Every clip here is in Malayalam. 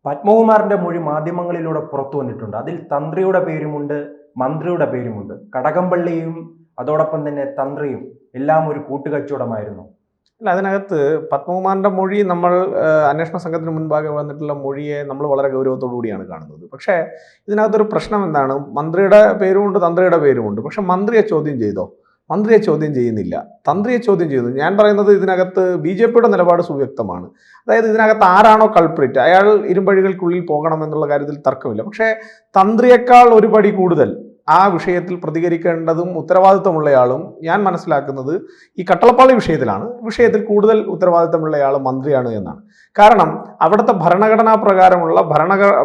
പത്മകുമാറിന്റെ മൊഴി മാധ്യമങ്ങളിലൂടെ പുറത്തു വന്നിട്ടുണ്ട്. അതിൽ തന്ത്രിയുടെ പേരുമുണ്ട്, മന്ത്രിയുടെ പേരുമുണ്ട്. കടകംപള്ളിയും അതോടൊപ്പം തന്നെ തന്ത്രിയും എല്ലാം ഒരു കൂട്ടുകച്ചവടമായിരുന്നു. അല്ല, അതിനകത്ത് പത്മകുമാറിന്റെ മൊഴി നമ്മൾ അന്വേഷണ സംഘത്തിന് മുൻപാകെ വന്നിട്ടുള്ള മൊഴിയെ നമ്മൾ വളരെ ഗൗരവത്തോടു കൂടിയാണ് കാണുന്നത്. പക്ഷേ ഇതിനകത്തൊരു പ്രശ്നം എന്താണ്? മന്ത്രിയുടെ പേരുമുണ്ട്, തന്ത്രിയുടെ പേരുമുണ്ട്. പക്ഷെ മന്ത്രിയെ ചോദ്യം ചെയ്തോ? മന്ത്രിയെ ചോദ്യം ചെയ്യുന്നില്ല, തന്ത്രിയെ ചോദ്യം ചെയ്യുന്നു. ഞാൻ പറയുന്നത് ഇതിനകത്ത് BJPയുടെ നിലപാട് സുവ്യക്തമാണ്. അതായത് ഇതിനകത്ത് ആരാണോ കൾപ്രിറ്റ് അയാൾ ഇരുമ്പഴികൾക്കുള്ളിൽ പോകണം എന്നുള്ള കാര്യത്തിൽ തർക്കമില്ല. പക്ഷേ തന്ത്രിയേക്കാൾ ഒരു പടി കൂടുതൽ ആ വിഷയത്തിൽ പ്രതികരിക്കേണ്ടതും ഉത്തരവാദിത്തമുള്ളയാളും ഞാൻ മനസ്സിലാക്കുന്നത് ഈ കട്ടളപ്പാളി വിഷയത്തിൽ കൂടുതൽ ഉത്തരവാദിത്തമുള്ളയാൾ മന്ത്രിയാണ് എന്നാണ്. കാരണം അവിടുത്തെ ഭരണഘടനാ പ്രകാരമുള്ള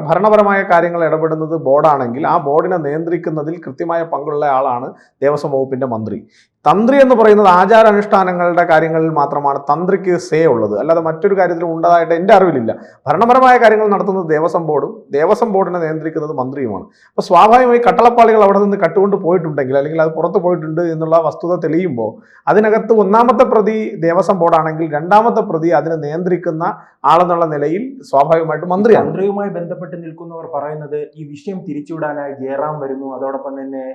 ഭരണപരമായ കാര്യങ്ങൾ ഇടപെടുന്നത് ബോർഡാണെങ്കിൽ ആ ബോർഡിനെ നിയന്ത്രിക്കുന്നതിൽ കൃത്യമായ പങ്കുള്ള ആളാണ് ദേവസ്വം വകുപ്പിന്റെ മന്ത്രി. തന്ത്രി എന്ന് പറയുന്നത് ആചാരാനുഷ്ഠാനങ്ങളുടെ കാര്യങ്ങളിൽ മാത്രമാണ് തന്ത്രിക്ക് സേ ഉള്ളത്, അല്ലാതെ മറ്റൊരു കാര്യത്തിലും ഉണ്ടായിട്ട് എൻ്റെ അറിവിലില്ല. ഭരണപരമായ കാര്യങ്ങൾ നടത്തുന്നത് ദേവസ്വം ബോർഡും ദേവസ്വം ബോർഡിനെ നിയന്ത്രിക്കുന്നത് മന്ത്രിയുമാണ്. അപ്പോൾ സ്വാഭാവികമായി കട്ടളപ്പാളികൾ അവിടെ നിന്ന് കട്ടുകൊണ്ട് പോയിട്ടുണ്ടെങ്കിൽ അല്ലെങ്കിൽ അത് പുറത്തു പോയിട്ടുണ്ട് എന്നുള്ള വസ്തുത തെളിയുമ്പോൾ അതിനകത്ത് ഒന്നാമത്തെ പ്രതി ദേവസ്വം ബോർഡാണെങ്കിൽ രണ്ടാമത്തെ പ്രതി അതിനെ നിയന്ത്രിക്കുന്ന ആളെന്നുള്ള നിലയിൽ സ്വാഭാവികമായിട്ടും മന്ത്രിയാണ്. തന്ത്രിയുമായി ബന്ധപ്പെട്ട് നിൽക്കുന്നവർ പറയുന്നത് ഈ വിഷയം തിരിച്ചുവിടാനായി ജയറാം വരുന്നു, അതോടൊപ്പം തന്നെ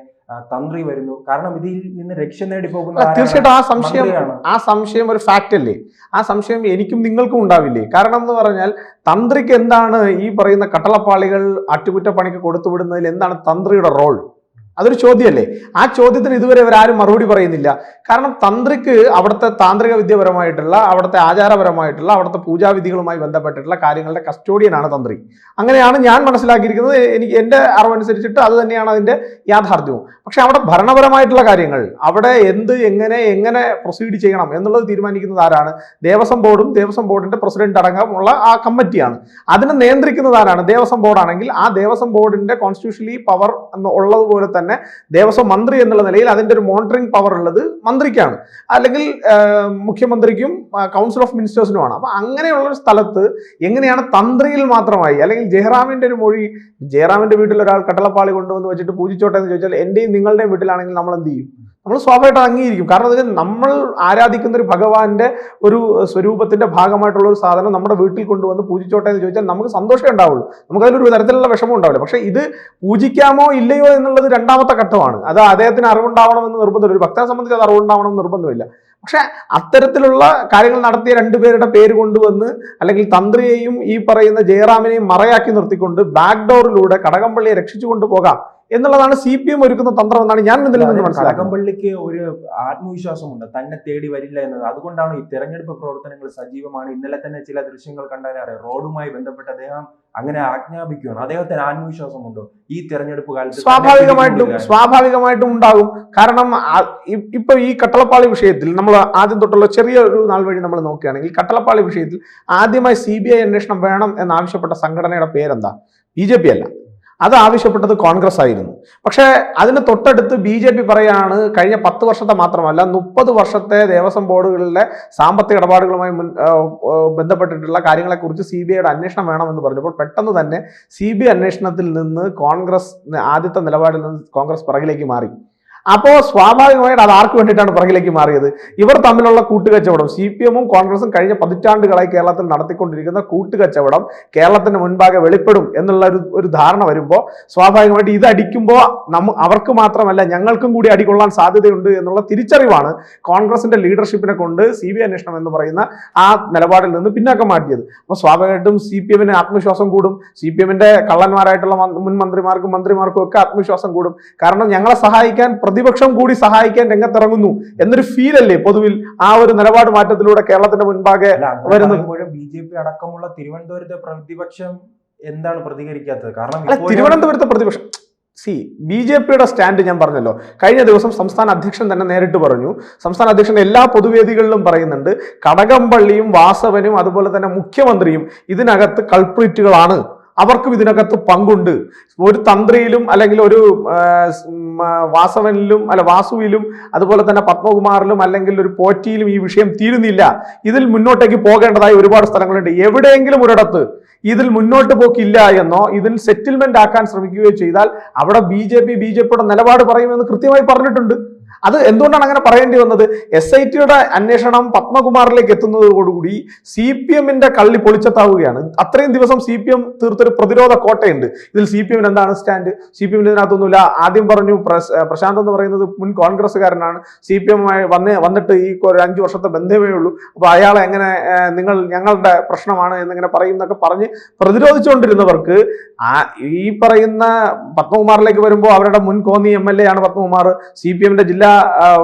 തന്ത്രി വരുന്നു. കാരണം ഇതിൽ നിന്ന് രക്ഷ നേടി പോകുന്ന തീർച്ചയായിട്ടും ആ സംശയം ഒരു ഫാക്റ്റ് അല്ലേ? ആ സംശയം എനിക്കും നിങ്ങൾക്കും ഉണ്ടാവില്ലേ? കാരണം എന്ന് പറഞ്ഞാൽ തന്ത്രിക്ക് എന്താണ് ഈ പറയുന്ന കട്ടളപ്പാളികൾ അറ്റുകുറ്റപ്പണിക്ക് കൊടുത്തുവിടുന്നതിൽ എന്താണ് തന്ത്രിയുടെ റോൾ? അതൊരു ചോദ്യമല്ലേ? ആ ചോദ്യത്തിന് ഇതുവരെ ഇവരാരും മറുപടി പറയുന്നില്ല. കാരണം തന്ത്രിക്ക് അവിടുത്തെ താന്ത്രിക വിദ്യപരമായിട്ടുള്ള, അവിടുത്തെ ആചാരപരമായിട്ടുള്ള, അവിടുത്തെ പൂജാവിധികളുമായി ബന്ധപ്പെട്ടിട്ടുള്ള കാര്യങ്ങളുടെ കസ്റ്റോഡിയനാണ് തന്ത്രി. അങ്ങനെയാണ് ഞാൻ മനസ്സിലാക്കിയിരിക്കുന്നത്. എൻ്റെ അറിവനുസരിച്ചിട്ട് അത് തന്നെയാണ് അതിൻ്റെ യാഥാർത്ഥ്യവും. പക്ഷെ അവിടെ ഭരണപരമായിട്ടുള്ള കാര്യങ്ങൾ, അവിടെ എങ്ങനെ പ്രൊസീഡ് ചെയ്യണം എന്നുള്ളത് തീരുമാനിക്കുന്നത് ആരാണ്? ദേവസ്വം ബോർഡും ദേവസ്വം ബോർഡിന്റെ പ്രസിഡന്റ് അടക്കമുള്ള ആ കമ്മിറ്റിയാണ്. അതിനെ നിയന്ത്രിക്കുന്നത് ആരാണ്? ദേവസ്വം ബോർഡാണെങ്കിൽ ആ ദേവസ്വം ബോർഡിന്റെ കോൺസ്റ്റിറ്റ്യൂഷണലി പവർ ഉള്ളതുപോലെ തന്നെ ദേവസ്വം മന്ത്രി എന്നുള്ള നിലയിൽ അതിന്റെ ഒരു മോണിറ്ററിംഗ് പവർ ഉള്ളത് മന്ത്രിക്കാണ്, അല്ലെങ്കിൽ മുഖ്യമന്ത്രിക്കും കൗൺസിൽ ഓഫ് മിനിസ്റ്റേഴ്സിനുമാണ്. അപ്പൊ അങ്ങനെയുള്ള ഒരു സ്ഥലത്ത് എങ്ങനെയാണ് തന്ത്രിയിൽ മാത്രമായി, അല്ലെങ്കിൽ ജയറാമിന്റെ ഒരു മൊഴി, ജയറാമിന്റെ വീട്ടിൽ ഒരാൾ കട്ടളപ്പാളി കൊണ്ടുവന്ന് വെച്ചിട്ട് പൂജിച്ചോട്ടെ എന്ന് ചോദിച്ചാൽ എന്റെയും നിങ്ങളുടെയും വീട്ടിലാണെങ്കിൽ നമ്മൾ എന്ത് ചെയ്യും? നമ്മൾ സ്വാഭാവികമായിട്ട് അംഗീകരിക്കും. കാരണം അതിന് നമ്മൾ ആരാധിക്കുന്ന ഒരു ഭഗവാന്റെ ഒരു സ്വരൂപത്തിന്റെ ഭാഗമായിട്ടുള്ള ഒരു സാധനം നമ്മുടെ വീട്ടിൽ കൊണ്ടുവന്ന് പൂജിച്ചോട്ടെ എന്ന് ചോദിച്ചാൽ നമുക്ക് സന്തോഷമേ ഉണ്ടാവുള്ളൂ, നമുക്കതിലൊരു തരത്തിലുള്ള വിഷമം ഉണ്ടാവില്ല. പക്ഷെ ഇത് പൂജിക്കാമോ ഇല്ലയോ എന്നുള്ളത് രണ്ടാമത്തെ ഘട്ടമാണ്. അത് അദ്ദേഹത്തിന് അറിവുണ്ടാവണമെന്ന് നിർബന്ധമില്ല, ഒരു ഭക്തനെ സംബന്ധിച്ച് അത് അറിവുണ്ടാവണമെന്ന് നിർബന്ധമില്ല. പക്ഷെ അത്തരത്തിലുള്ള കാര്യങ്ങൾ നടത്തിയ രണ്ടുപേരുടെ പേര് കൊണ്ടുവന്ന്, അല്ലെങ്കിൽ തന്ത്രിയെയും ഈ പറയുന്ന ജയറാമിനെയും മറയാക്കി നിർത്തിക്കൊണ്ട് ബാക്ക് ഡോറിലൂടെ കടകംപള്ളിയെ രക്ഷിച്ചു കൊണ്ടുപോകാം എന്നുള്ളതാണ് CPM ഒരുക്കുന്ന തന്ത്രം എന്നാണ് ഞാൻ ഇതിൽ നിന്ന് മനസ്സിലാക്കുന്നത്. കടകംപള്ളിക്ക് ഒരു ആത്മവിശ്വാസമുണ്ട്, തന്നെ തേടി വരില്ല എന്നത്. അതുകൊണ്ടാണ് ഈ തെരഞ്ഞെടുപ്പ് പ്രവർത്തനങ്ങൾ സജീവമാണ്. ഇന്നലെ തന്നെ ചില ദൃശ്യങ്ങൾ കണ്ടാൽ അറിയാം, റോഡുമായി ബന്ധപ്പെട്ട് അദ്ദേഹം അങ്ങനെ ആജ്ഞാപിക്കുകയാണ്. അദ്ദേഹത്തിന് ആത്മവിശ്വാസമുണ്ടോ ഈ തെരഞ്ഞെടുപ്പ് കാലത്ത്? സ്വാഭാവികമായിട്ടും ഉണ്ടാകും. കാരണം ഇപ്പൊ ഈ കട്ടളപ്പാളി വിഷയത്തിൽ നമ്മൾ ആദ്യം തൊട്ടുള്ള ചെറിയൊരു നാൾ വഴി നമ്മൾ നോക്കുകയാണെങ്കിൽ, കട്ടളപ്പാളി വിഷയത്തിൽ ആദ്യമായി CBI അന്വേഷണം വേണം എന്നാവശ്യപ്പെട്ട സംഘടനയുടെ പേരെന്താ? BJP അല്ല, അത് ആവശ്യപ്പെട്ടത് കോൺഗ്രസ് ആയിരുന്നു. പക്ഷേ അതിന് തൊട്ടടുത്ത് BJP പറയാണ് കഴിഞ്ഞ 10 വർഷത്തെ മാത്രമല്ല 30 വർഷത്തെ ദേവസ്വം ബോർഡുകളിലെ സാമ്പത്തിക ഇടപാടുകളുമായി ബന്ധപ്പെട്ടിട്ടുള്ള കാര്യങ്ങളെക്കുറിച്ച് CBIയുടെ അന്വേഷണം വേണമെന്ന് പറഞ്ഞപ്പോൾ പെട്ടെന്ന് തന്നെ CBI അന്വേഷണത്തിൽ നിന്ന് കോൺഗ്രസ് ആദ്യത്തെ നിലപാടിൽ നിന്ന് കോൺഗ്രസ് പിറകിലേക്ക് മാറി. അപ്പോൾ സ്വാഭാവികമായിട്ട് അത് ആർക്ക് വേണ്ടിയിട്ടാണ് പിറകിലേക്ക് മാറിയത്? ഇവർ തമ്മിലുള്ള കൂട്ടുകച്ചവടം, CPM-ഉം കോൺഗ്രസും കഴിഞ്ഞ പതിറ്റാണ്ടുകളായി കേരളത്തിൽ നടത്തിക്കൊണ്ടിരിക്കുന്ന കൂട്ടുകച്ചവടം കേരളത്തിന് മുൻപാകെ വെളിപ്പെടും എന്നുള്ള ഒരു ധാരണ വരുമ്പോൾ സ്വാഭാവികമായിട്ട് ഇത് അടിക്കുമ്പോൾ അവർക്ക് മാത്രമല്ല ഞങ്ങൾക്കും കൂടി അടികൊള്ളാൻ സാധ്യതയുണ്ട് എന്നുള്ള തിരിച്ചറിവാണ് കോൺഗ്രസിന്റെ ലീഡർഷിപ്പിനെ കൊണ്ട് CBI അന്വേഷണം എന്ന് പറയുന്ന ആ നിലപാടിൽ നിന്ന് പിന്നാക്കം മാറ്റിയത്. അപ്പോൾ സ്വാഭാവികമായിട്ടും CPM-ന് ആത്മവിശ്വാസം കൂടും, CPM-ന്റെ കള്ളന്മാരായിട്ടുള്ള മുൻ മന്ത്രിമാർക്കും ഒക്കെ ആത്മവിശ്വാസം കൂടും. കാരണം ഞങ്ങളെ സഹായിക്കാൻ, പ്രതിപക്ഷം കൂടി സഹായിക്കാൻ രംഗത്തിറങ്ങുന്നു എന്നൊരു ഫീൽ അല്ലേ പൊതുവിൽ ആ ഒരു നിലപാട് മാറ്റത്തിലൂടെ കേരളത്തിന്റെ മുൻപാകെ വരുന്നു. BJP അടക്കമുള്ള തിരുവനന്തപുരത്തെ പ്രതിപക്ഷം എന്താണ് പ്രതികരിക്കാത്തത്? കാരണം തിരുവനന്തപുരത്തെ പ്രതിപക്ഷം BJPയുടെ സ്റ്റാൻഡ് ഞാൻ പറഞ്ഞല്ലോ. കഴിഞ്ഞ ദിവസം സംസ്ഥാന അധ്യക്ഷൻ തന്നെ നേരിട്ട് പറഞ്ഞു, സംസ്ഥാന അധ്യക്ഷൻ എല്ലാ പൊതുവേദികളിലും പറയുന്നുണ്ട്, കടകംപള്ളിയും വാസവനും അതുപോലെ തന്നെ മുഖ്യമന്ത്രിയും ഇതിനകത്ത് കൾപ്രിറ്റുകളാണ്, അവർക്കും ഇതിനകത്ത് പങ്കുണ്ട്. ഒരു തന്ത്രിയിലും അല്ലെങ്കിൽ ഒരു വാസുവിലും അതുപോലെ തന്നെ പത്മകുമാറിലും അല്ലെങ്കിൽ ഒരു പോറ്റിയിലും ഈ വിഷയം തീരുന്നില്ല. ഇതിൽ മുന്നോട്ടേക്ക് പോകേണ്ടതായി ഒരുപാട് സ്ഥലങ്ങളുണ്ട്. എവിടെയെങ്കിലും ഒരിടത്ത് ഇതിൽ മുന്നോട്ട് പോക്കില്ല എന്നോ ഇതിൽ സെറ്റിൽമെന്റ് ആക്കാൻ ശ്രമിക്കുകയോ ചെയ്താൽ അവിടെ BJPയുടെ നിലപാട് പറയുമെന്ന് കൃത്യമായി പറഞ്ഞിട്ടുണ്ട്. അത് എന്തുകൊണ്ടാണ് അങ്ങനെ പറയേണ്ടി വന്നത്? SITയുടെ അന്വേഷണം പത്മകുമാറിലേക്ക് എത്തുന്നതോടുകൂടി CPM-ന്റെ കള്ളി പൊളിച്ചത്താവുകയാണ്. അത്രയും ദിവസം CPM തീർത്തൊരു പ്രതിരോധ കോട്ടയുണ്ട്. ഇതിൽ CPM-ന് എന്താണ് സ്റ്റാൻഡ്? CPM-ന് ഇതിനകത്തൊന്നുമില്ല. ആദ്യം പറഞ്ഞു പ്രശാന്ത് എന്ന് പറയുന്നത് മുൻ കോൺഗ്രസ്സുകാരനാണ്, CPM-മായി വന്നിട്ട് ഈ ഒരു 5 വർഷത്തെ ബന്ധമേ ഉള്ളൂ, അപ്പൊ അയാളെ എങ്ങനെ നിങ്ങൾ ഞങ്ങളുടെ പ്രശ്നമാണ് എന്നിങ്ങനെ പറയും എന്നൊക്കെ പറഞ്ഞ് പ്രതിരോധിച്ചുകൊണ്ടിരുന്നവർക്ക് ഈ പറയുന്ന പത്മകുമാറിലേക്ക് വരുമ്പോൾ അവരുടെ മുൻ കോന്നി MLA ആണ് പത്മകുമാർ. CPM-ന്റെ ജില്ലാ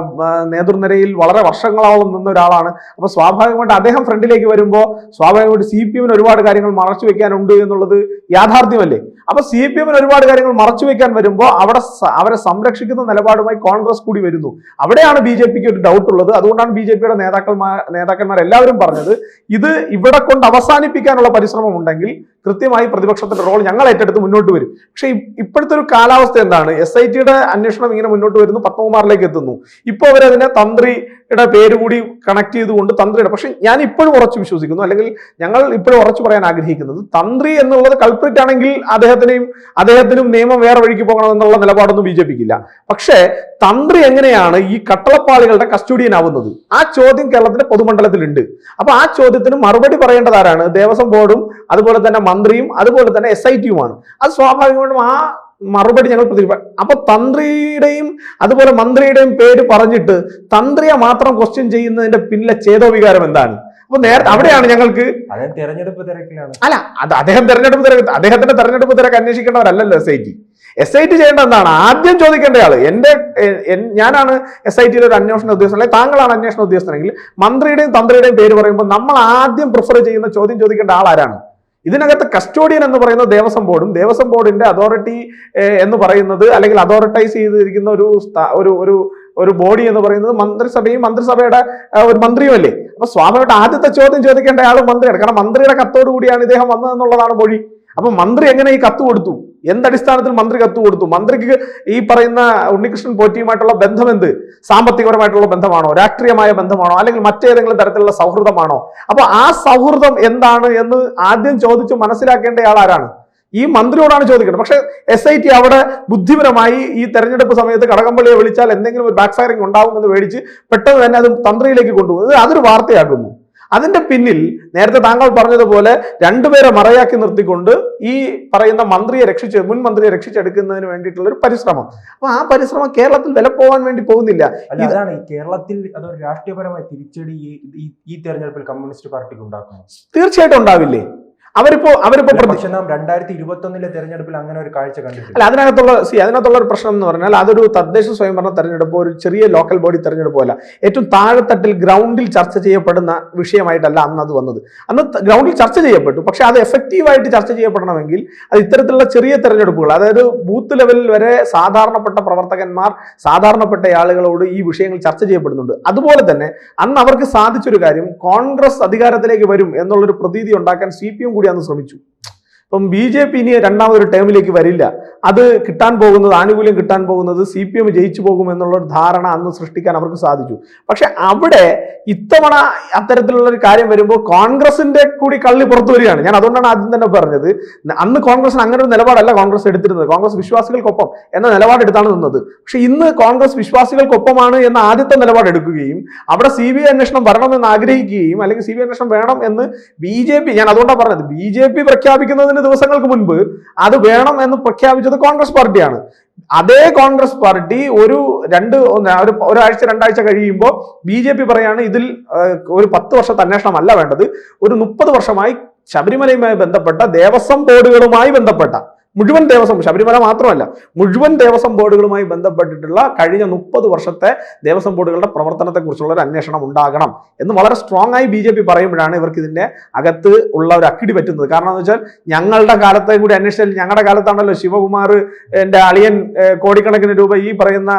നേതൃനിരയിൽ വളരെ വർഷങ്ങളോളം നിന്ന ഒരാളാണ്. അപ്പൊ സ്വാഭാവികമായിട്ട് അദ്ദേഹം ഫ്രണ്ടിലേക്ക് വരുമ്പോൾ സ്വാഭാവികമായിട്ട് CPM-ന് ഒരുപാട് കാര്യങ്ങൾ മറച്ചു വെക്കാനുണ്ട് എന്നുള്ളത് യാഥാർത്ഥ്യമല്ലേ? അപ്പൊ CPM-ന് ഒരുപാട് കാര്യങ്ങൾ മറച്ചു വെക്കാൻ വരുമ്പോൾ അവരെ സംരക്ഷിക്കുന്ന നിലപാടുമായി കോൺഗ്രസ് കൂടി വരുന്നു. അവിടെയാണ് BJP-ക്ക് ഒരു ഡൗട്ട് ഉള്ളത്. അതുകൊണ്ടാണ് BJP-യുടെ നേതാക്കന്മാർ എല്ലാവരും പറഞ്ഞത് ഇത് ഇവിടെ കൊണ്ട് അവസാനിപ്പിക്കാനുള്ള പരിശ്രമം ഉണ്ടെങ്കിൽ കൃത്യമായി പ്രതിപക്ഷത്തിന്റെ റോൾ ഞങ്ങൾ ഏറ്റെടുത്ത് മുന്നോട്ട് വരും. പക്ഷെ ഇപ്പോഴത്തെ ഒരു കാലാവസ്ഥ എന്താണ്? SITയുടെ അന്വേഷണം ഇങ്ങനെ മുന്നോട്ട് വരുന്നു, പത്മകുമാറിലേക്ക് എത്തുന്നു. ഇപ്പൊ അവരതിനെ തന്ത്രിയുടെ പേര് കൂടി കണക്ട് ചെയ്തുകൊണ്ട് തന്ത്രിയുടെ, പക്ഷെ ഞാൻ ഇപ്പോഴും ഉറച്ചു വിശ്വസിക്കുന്നു, അല്ലെങ്കിൽ ഞങ്ങൾ ഇപ്പോഴും ഉറച്ചു പറയാൻ ആഗ്രഹിക്കുന്നത്, തന്ത്രി എന്നുള്ളത് കൾപ്രിറ്റ് ആണെങ്കിൽ അദ്ദേഹത്തിനും നിയമം വേറെ വഴിക്ക് പോകണം എന്നുള്ള നിലപാടൊന്നും BJP-ക്ക് ഇല്ല. പക്ഷേ തന്ത്രി എങ്ങനെയാണ് ഈ കട്ടളപ്പാളികളുടെ കസ്റ്റഡിയൻ ആവുന്നത്? ആ ചോദ്യം കേരളത്തിന്റെ പൊതുമണ്ഡലത്തിലുണ്ട്. അപ്പൊ ആ ചോദ്യത്തിന് മറുപടി പറയേണ്ടത് ആരാണ്? ദേവസ്വം ബോർഡും അതുപോലെ തന്നെ മന്ത്രിയും അതുപോലെ തന്നെ SIT-യുമാണ്. അത് സ്വാഭാവികമായിട്ടും ആ മറുപടി ഞങ്ങൾ അപ്പൊ തന്ത്രിയുടെയും അതുപോലെ മന്ത്രിയുടെയും പേര് പറഞ്ഞിട്ട് തന്ത്രിയെ മാത്രം ക്വസ്റ്റ്യൻ ചെയ്യുന്നതിന്റെ പിന്നിലെ ചേതോവികാരം എന്താണ്? അപ്പൊ നേരത്തെ അവിടെയാണ് ഞങ്ങൾക്ക് തെരഞ്ഞെടുപ്പ് തിരക്കിലാണ്. അല്ല, അത് അദ്ദേഹത്തിന്റെ തെരഞ്ഞെടുപ്പ് തിരക്ക് അന്വേഷിക്കേണ്ടവരല്ലല്ലോ SIT ചെയ്യേണ്ട എന്താണ്? ആദ്യം ചോദിക്കേണ്ടയാള് ഞാനാണ് SIT-യിലെ ഒരു അന്വേഷണ ഉദ്യോഗസ്ഥൻ, അല്ലെങ്കിൽ താങ്കളാണ് അന്വേഷണ ഉദ്യോഗസ്ഥനെങ്കിൽ മന്ത്രിയുടെയും തന്ത്രിയുടെയും പേര് പറയുമ്പോൾ നമ്മൾ ആദ്യം പ്രിഫർ ചെയ്യുന്ന ചോദ്യം ചോദിക്കേണ്ട ആളാരാണ്? ഇതിനകത്ത് കസ്റ്റോഡിയൻ എന്ന് പറയുന്ന ദേവസ്വം ബോർഡും ദേവസ്വം ബോർഡിന്റെ അതോറിറ്റി എന്ന് പറയുന്നത്, അല്ലെങ്കിൽ അതോറിറ്റൈസ് ചെയ്തിരിക്കുന്ന ഒരു ബോഡി എന്ന് പറയുന്നത് മന്ത്രിസഭയും മന്ത്രിസഭയുടെ ഒരു മന്ത്രിയുമല്ലേ? അപ്പൊ സ്വാഭാവികമായിട്ട് ആദ്യത്തെ ചോദ്യം ചോദിക്കേണ്ട ആൾ മന്ത്രിയാണ്. കാരണം മന്ത്രിയുടെ കത്തോടു കൂടിയാണ് ഇദ്ദേഹം വന്നതെന്നുള്ളതാണ് മൊഴി. അപ്പൊ മന്ത്രി എങ്ങനെ ഈ കത്ത് കൊടുത്തു? എന്തടിസ്ഥാനത്തിൽ മന്ത്രി കത്ത് കൊടുത്തു? മന്ത്രിക്ക് ഈ പറയുന്ന ഉണ്ണികൃഷ്ണൻ പോറ്റിയുമായിട്ടുള്ള ബന്ധം എന്ത്? സാമ്പത്തികപരമായിട്ടുള്ള ബന്ധമാണോ, രാഷ്ട്രീയമായ ബന്ധമാണോ, അല്ലെങ്കിൽ മറ്റേതെങ്കിലും തരത്തിലുള്ള സൗഹൃദമാണോ? അപ്പൊ ആ സൗഹൃദം എന്താണ് എന്ന് ആദ്യം ചോദിച്ചു മനസ്സിലാക്കേണ്ടയാൾ ആരാണ്? ഈ മന്ത്രിയോടാണ് ചോദിക്കേണ്ടത്. പക്ഷെ SIT അവിടെ ബുദ്ധിപരമായി ഈ തെരഞ്ഞെടുപ്പ് സമയത്ത് കടകംപള്ളിയെ വിളിച്ചാൽ എന്തെങ്കിലും ഒരു ബാക്ക് ഫയറിംഗ് ഉണ്ടാവുമെന്ന് പേടിച്ച് പെട്ടെന്ന് തന്നെ അത് തന്ത്രിയിലേക്ക് കൊണ്ടുപോകുന്നത് അതൊരു വാർത്തയാക്കുന്നു. അതിന്റെ പിന്നിൽ നേരത്തെ താങ്കൾ പറഞ്ഞതുപോലെ രണ്ടുപേരെ മറയാക്കി നിർത്തിക്കൊണ്ട് ഈ പറയുന്ന മുൻ മന്ത്രിയെ രക്ഷിച്ചെടുക്കുന്നതിന് വേണ്ടിയിട്ടുള്ള ഒരു പരിശ്രമം. അപ്പൊ ആ പരിശ്രമം കേരളത്തിൽ വില പോകാൻ വേണ്ടി പോകുന്നില്ല. ഇതാണ് കേരളത്തിൽ അതൊരു രാഷ്ട്രീയപരമായ തിരിച്ചടി ഈ തെരഞ്ഞെടുപ്പിൽ കമ്മ്യൂണിസ്റ്റ് പാർട്ടിക്ക് ഉണ്ടാക്കുന്നു. തീർച്ചയായിട്ടും ഉണ്ടാവില്ലേ? അവരിപ്പോ 2021 തെരഞ്ഞെടുപ്പിൽ അങ്ങനെ ഒരു കാഴ്ച കണ്ടിട്ടില്ല. അല്ല, അതിനകത്തുള്ള ഒരു പ്രശ്നം എന്ന് പറഞ്ഞാൽ അതൊരു തദ്ദേശ സ്വയംഭരണ തെരഞ്ഞെടുപ്പ്, ഒരു ചെറിയ ലോക്കൽ ബോഡി തെരഞ്ഞെടുപ്പോ അല്ല. ഏറ്റവും താഴെത്തട്ടിൽ ഗ്രൗണ്ടിൽ ചർച്ച ചെയ്യപ്പെടുന്ന വിഷയമായിട്ടല്ല അന്ന് അത് വന്നത്. അന്ന് ഗ്രൗണ്ടിൽ ചർച്ച ചെയ്യപ്പെട്ടു. പക്ഷെ അത് എഫക്റ്റീവായിട്ട് ചർച്ച ചെയ്യപ്പെടണമെങ്കിൽ അത് ഇത്തരത്തിലുള്ള ചെറിയ തെരഞ്ഞെടുപ്പുകൾ, അതായത് ബൂത്ത് ലെവലിൽ വരെ സാധാരണപ്പെട്ട പ്രവർത്തകന്മാർ, സാധാരണപ്പെട്ട ആളുകളോട് ഈ വിഷയങ്ങൾ ചർച്ച ചെയ്യപ്പെടുന്നുണ്ട്. അതുപോലെ തന്നെ അന്ന് അവർക്ക് സാധിച്ചൊരു കാര്യം, കോൺഗ്രസ് അധികാരത്തിലേക്ക് വരും എന്നുള്ളൊരു പ്രതീതി ഉണ്ടാക്കാൻ CPM കൂടി അന്ന് ശ്രമിച്ചു. ഇപ്പം BJP ഇനി രണ്ടാമതൊരു ടേമിലേക്ക് വരില്ല, അത് കിട്ടാൻ പോകുന്നത്, ആനുകൂല്യം കിട്ടാൻ പോകുന്നത് CPM ജയിച്ചു പോകും എന്നുള്ളൊരു ധാരണ അന്ന് സൃഷ്ടിക്കാൻ അവർക്ക് സാധിച്ചു. പക്ഷെ അവിടെ ഇത്തവണ അത്തരത്തിലുള്ള ഒരു കാര്യം വരുമ്പോൾ കോൺഗ്രസിന്റെ കൂടി കള്ളി പുറത്തു വരികയാണ്. ഞാൻ അതുകൊണ്ടാണ് ആദ്യം തന്നെ പറഞ്ഞത്, അന്ന് കോൺഗ്രസിന് അങ്ങനെ ഒരു നിലപാടല്ല കോൺഗ്രസ് എടുത്തിരുന്നത്. കോൺഗ്രസ് വിശ്വാസികൾക്കൊപ്പം എന്ന നിലപാടെടുത്താണ് നിന്നത്. പക്ഷെ ഇന്ന് കോൺഗ്രസ് വിശ്വാസികൾക്കൊപ്പമാണ് എന്ന ആദ്യത്തെ നിലപാടെടുക്കുകയും അവിടെ CBI അന്വേഷണം വരണമെന്ന് ആഗ്രഹിക്കുകയും, അല്ലെങ്കിൽ CBI അന്വേഷണം വേണം എന്ന് BJP, ഞാൻ അതുകൊണ്ടാണ് പറഞ്ഞത്, BJP പ്രഖ്യാപിക്കുന്നതിന് ദിവസങ്ങൾക്ക് മുൻപ് അത് വേണം എന്ന് പ്രഖ്യാപിച്ചത് കോൺഗ്രസ് പാർട്ടിയാണ്. അതേ കോൺഗ്രസ് പാർട്ടി ഒരാഴ്ച 2 ആഴ്ച കഴിയുമ്പോൾ BJP പറയാണ് ഇതിൽ ഒരു 10 വർഷത്തെ അന്വേഷണമല്ല വേണ്ടത്, ഒരു 30 വർഷമായി ശബരിമലയുമായി ബന്ധപ്പെട്ട ദേവസ്വം ബോർഡുകളുമായി ബന്ധപ്പെട്ട മുഴുവൻ ശബരിമല മാത്രമല്ല മുഴുവൻ ദേവസ്വം ബോർഡുകളുമായി ബന്ധപ്പെട്ടിട്ടുള്ള കഴിഞ്ഞ 30 വർഷത്തെ ദേവസ്വം ബോർഡുകളുടെ പ്രവർത്തനത്തെക്കുറിച്ചുള്ള ഒരു അന്വേഷണം ഉണ്ടാകണം എന്ന് വളരെ സ്ട്രോങ് ആയി BJP പറയുമ്പോഴാണ് ഇവർക്ക് ഇതിന്റെ അകത്ത് ഉള്ള ഒരു അക്കിടി പറ്റുന്നത്. കാരണം എന്ന് വെച്ചാൽ ഞങ്ങളുടെ കാലത്തെ കൂടി അന്വേഷിച്ചാൽ, ഞങ്ങളുടെ കാലത്താണല്ലോ ശിവകുമാർ എന്റെ അളിയൻ കോടിക്കണക്കിന് രൂപ ഈ പറയുന്ന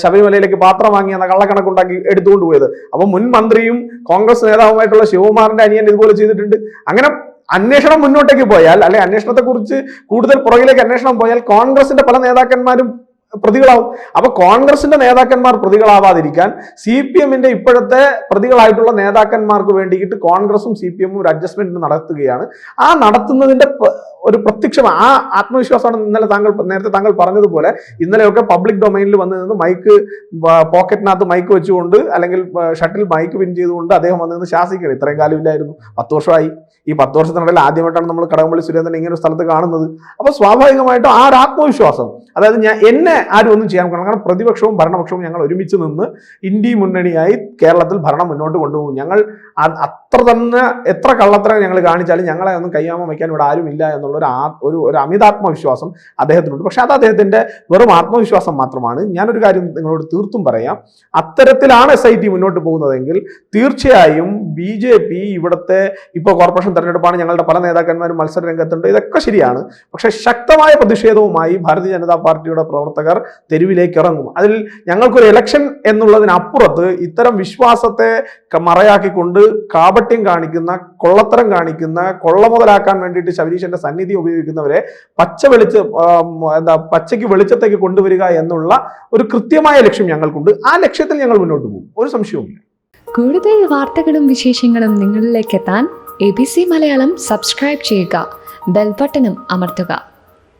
ശബരിമലയിലേക്ക് പാത്രം വാങ്ങി എന്ന കള്ളക്കണക്കുണ്ടാക്കി എടുത്തുകൊണ്ട് പോയത്. അപ്പൊ മുൻ മന്ത്രിയും കോൺഗ്രസ് നേതാവുമായിട്ടുള്ള ശിവകുമാറിന്റെ അനിയൻ ഇതുപോലെ ചെയ്തിട്ടുണ്ട്. അങ്ങനെ അന്വേഷണം മുന്നോട്ടേക്ക് പോയാൽ, അല്ലെ അന്വേഷണത്തെ കുറിച്ച് കൂടുതൽ പുറകിലേക്ക് അന്വേഷണം പോയാൽ കോൺഗ്രസിന്റെ പല നേതാക്കന്മാരും പ്രതികളാവും. അപ്പൊ കോൺഗ്രസിന്റെ നേതാക്കന്മാർ പ്രതികളാവാതിരിക്കാൻ CPM-ന്റെ ഇപ്പോഴത്തെ പ്രതികളായിട്ടുള്ള നേതാക്കന്മാർക്ക് വേണ്ടിയിട്ട് കോൺഗ്രസും CPM-ഉം ഒരു അഡ്ജസ്റ്റ്മെന്റ് നടത്തുകയാണ്. ആ നടത്തുന്നതിന്റെ ഒരു പ്രത്യക്ഷമാണ്. ആ ആത്മവിശ്വാസമാണ് ഇന്നലെ നേരത്തെ താങ്കൾ പറഞ്ഞതുപോലെ ഇന്നലെയൊക്കെ പബ്ലിക് ഡൊമൈനിൽ വന്ന് നിന്ന് മൈക്ക് പോക്കറ്റിനകത്ത് മൈക്ക് വെച്ചുകൊണ്ട് അല്ലെങ്കിൽ ഷട്ടിൽ മൈക്ക് പിൻ ചെയ്തുകൊണ്ട് അദ്ദേഹം വന്ന് നിന്ന് ശാസിക്കണം. ഇത്രയും കാലം ഇല്ലായിരുന്നു, 10 വർഷമായി. ഈ 10 വർഷത്തിനിടയിൽ ആദ്യമായിട്ടാണ് നമ്മൾ കടകംപള്ളി സുരേന്ദ്രൻ ഇങ്ങനെ ഒരു സ്ഥലത്ത് കാണുന്നത്. അപ്പോൾ സ്വാഭാവികമായിട്ടും ആ ഒരു ആത്മവിശ്വാസം, അതായത് എന്നെ ആരും ഒന്നും ചെയ്യാൻ കാരണം, കാരണം പ്രതിപക്ഷവും ഭരണപക്ഷവും ഞങ്ങൾ ഒരുമിച്ച് നിന്ന് ഇന്ത്യ മുന്നണിയായി കേരളത്തിൽ ഭരണം മുന്നോട്ട് കൊണ്ടുപോകും. ഞങ്ങൾ അത്ര തന്നെ എത്ര കള്ളത്തരം ഞങ്ങൾ കാണിച്ചാലും ഞങ്ങളെ ഒന്നും കയ്യാമം വയ്ക്കാൻ ഇവിടെ ആരുമില്ല എന്നുള്ള ഒരു അമിതാത്മവിശ്വാസം അദ്ദേഹത്തിനുണ്ട്. പക്ഷെ അത് അദ്ദേഹത്തിന്റെ വെറും ആത്മവിശ്വാസം മാത്രമാണ്. ഞാനൊരു കാര്യം നിങ്ങളോട് തീർത്തും പറയാം, അത്തരത്തിലാണ് SIT മുന്നോട്ട് പോകുന്നതെങ്കിൽ തീർച്ചയായും BJP ഇവിടുത്തെ ഇപ്പോൾ കോർപ്പറേഷൻ തെരഞ്ഞെടുപ്പാണ്, ഞങ്ങളുടെ പല നേതാക്കന്മാരും മത്സര രംഗത്തുണ്ട്, ഇതൊക്കെ ശരിയാണ്. പക്ഷെ ശക്തമായ പ്രതിഷേധവുമായി ഭാരതീയ ജനതാ പാർട്ടിയുടെ പ്രവർത്തകർ തെരുവിലേക്ക് ഇറങ്ങും. അതിൽ ഞങ്ങൾക്കൊരു ഇലക്ഷൻ എന്നുള്ളതിനപ്പുറത്ത് ഇത്തരം വിശ്വാസത്തെ മറയാക്കിക്കൊണ്ട് കാപട്യം കാണിക്കുന്ന, കൊള്ളത്തരം കാണിക്കുന്ന, കൊള്ള മുതലാക്കാൻ വേണ്ടിയിട്ട് ശബരീശന്റെ സന്നിധി ഉപയോഗിക്കുന്നവരെ പച്ചയ്ക്ക് വെളിച്ചത്തേക്ക് കൊണ്ടുവരിക എന്നുള്ള ഒരു കൃത്യമായ ലക്ഷ്യം ഞങ്ങൾക്കുണ്ട്. ആ ലക്ഷ്യത്തിൽ ഞങ്ങൾ മുന്നോട്ട് പോകും, ഒരു സംശയവുമില്ല. കൂടുതൽ വാർത്തകളും വിശേഷങ്ങളും നിങ്ങളിലേക്ക് എത്താൻ ABC മലയാളം സബ്സ്ക്രൈബ് ചെയ്യുക, ബെൽ ബട്ടണും അമർത്തുക.